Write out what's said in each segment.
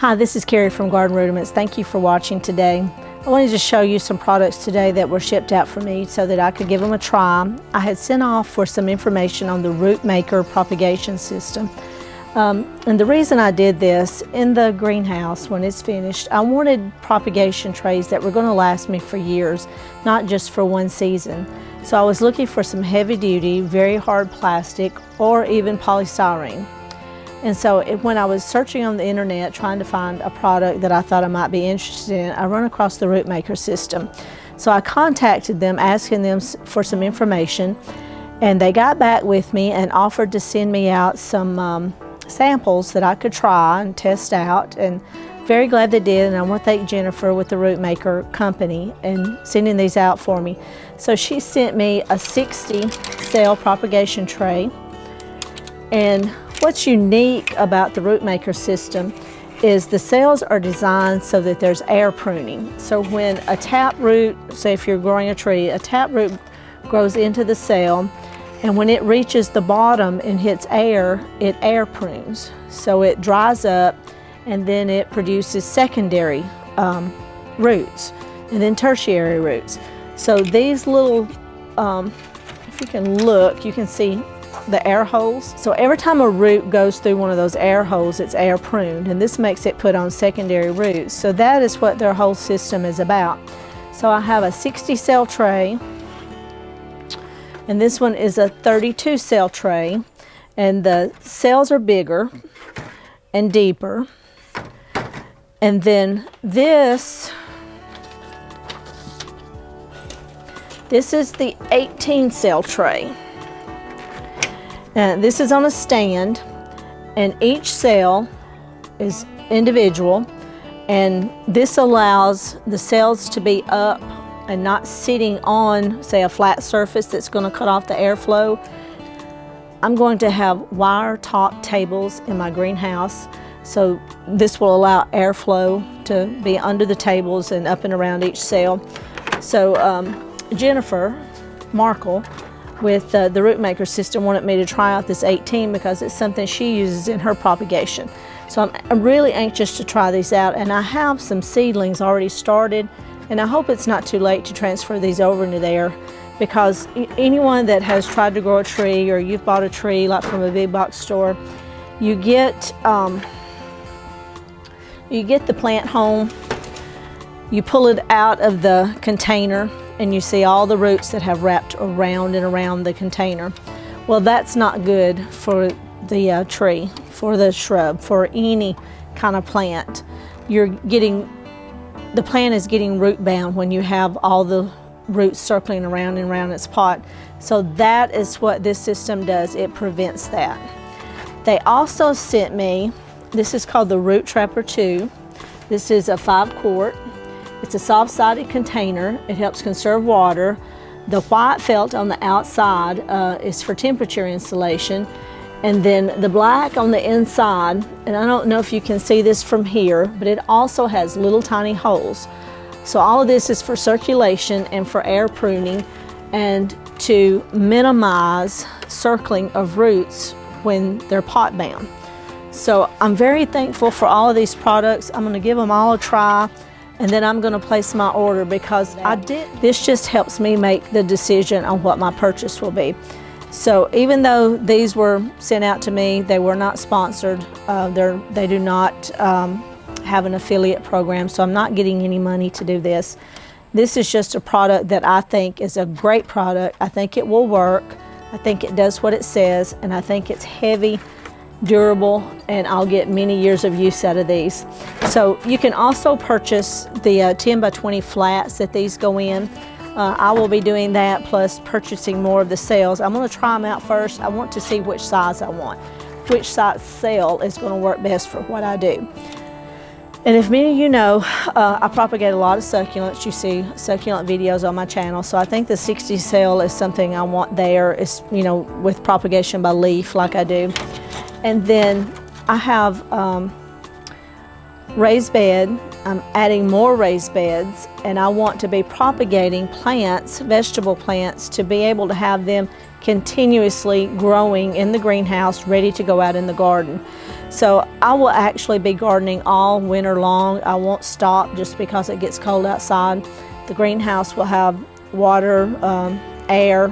Hi, this is Carrie from Garden Rudiments. Thank you for watching today. I wanted to show you some products today that were shipped out for me so that I could give them a try. I had sent off for some information on the Rootmaker propagation system. And the reason I did this, in the greenhouse when it's finished, I wanted propagation trays that were going to last me for years, not just for one season. So I was looking for some heavy duty, very hard plastic, or even polystyrene. And so when I was searching on the internet trying to find a product that I thought I might be interested in, I run across the Rootmaker system. So I contacted them asking them for some information, and they got back with me and offered to send me out some samples that I could try and test out, and very glad they did. And I want to thank Jennifer with the Rootmaker company and sending these out for me. So she sent me a 60 cell propagation tray, and what's unique about the Rootmaker system is the cells are designed so that there's air pruning. So when a taproot, say if you're growing a tree, a taproot grows into the cell, and when it reaches the bottom and hits air, it air prunes. So it dries up, and then it produces secondary roots, and then tertiary roots. So these little, if you can look, you can see the air holes. So every time a root goes through one of those air holes, it's air pruned, and this makes it put on secondary roots. So that is what their whole system is about. So I have a 60 cell tray, and this one is a 32 cell tray, and the cells are bigger and deeper. And then this is the 18 cell tray. And this is on a stand, and each cell is individual, and this allows the cells to be up and not sitting on, say, a flat surface that's going to cut off the airflow. I'm going to have wire top tables in my greenhouse, so this will allow airflow to be under the tables and up and around each cell. So Jennifer Markle with the Rootmaker system wanted me to try out this 18 because it's something she uses in her propagation. So I'm really anxious to try these out, and I have some seedlings already started, and I hope it's not too late to transfer these over into there, because anyone that has tried to grow a tree, or you've bought a tree like from a big box store, you get the plant home, you pull it out of the container, and you see all the roots that have wrapped around and around the container. Well, that's not good for the tree, for the shrub, for any kind of plant. The plant is getting root bound when you have all the roots circling around and around its pot. So that is what this system does. It prevents that. They also sent me, this is called the Root Trapper 2. This is a 5-quart. It's a soft-sided container. It helps conserve water. The white felt on the outside is for temperature insulation, and then the black on the inside, and I don't know if you can see this from here, but it also has little tiny holes. So all of this is for circulation and for air pruning, and to minimize circling of roots when they're pot bound. So I'm very thankful for all of these products. I'm going to give them all a try, and then I'm going to place my order, because this just helps me make the decision on what my purchase will be. So even though these were sent out to me, they were not sponsored. They do not have an affiliate program, so I'm not getting any money to do this. This is just a product that I think is a great product. I think it will work. I think it does what it says, and I think it's heavy, durable, and I'll get many years of use out of these. So you can also purchase the 10 by 20 flats that these go in. I will be doing that, plus purchasing more of the cells. I'm going to try them out first. I want to see which size I want, which size cell is going to work best for what I do. And if many of you know, I propagate a lot of succulents. You see succulent videos on my channel, so I think the 60 cell is something I want there. It's, you know, with propagation by leaf like I do. And then I have raised bed I'm adding more raised beds, and I want to be propagating plants, vegetable plants, to be able to have them continuously growing in the greenhouse, ready to go out in the garden. So I will actually be gardening all winter long. I won't stop just because it gets cold outside. The greenhouse will have water, air,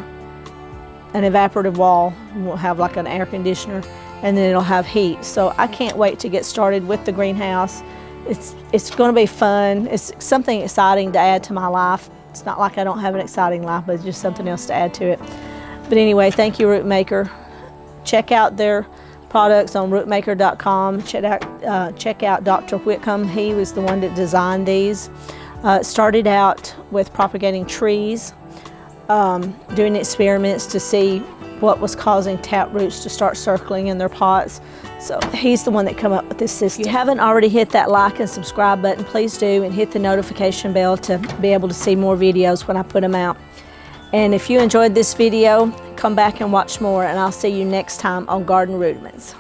an evaporative wall. We'll have like an air conditioner, and then it'll have heat. So I can't wait to get started with the greenhouse. It's going to be fun. It's something exciting to add to my life. It's not like I don't have an exciting life, but it's just something else to add to it. But anyway, thank you, Rootmaker. Check out their products on rootmaker.com. Check out Dr. Whitcomb. He was the one that designed these. Started out with propagating trees, doing experiments to see what was causing tap roots to start circling in their pots. So he's the one that came up with this system. If you haven't already hit that like and subscribe button, please do, and hit the notification bell to be able to see more videos when I put them out. And if you enjoyed this video, come back and watch more, and I'll see you next time on Garden Rudiments.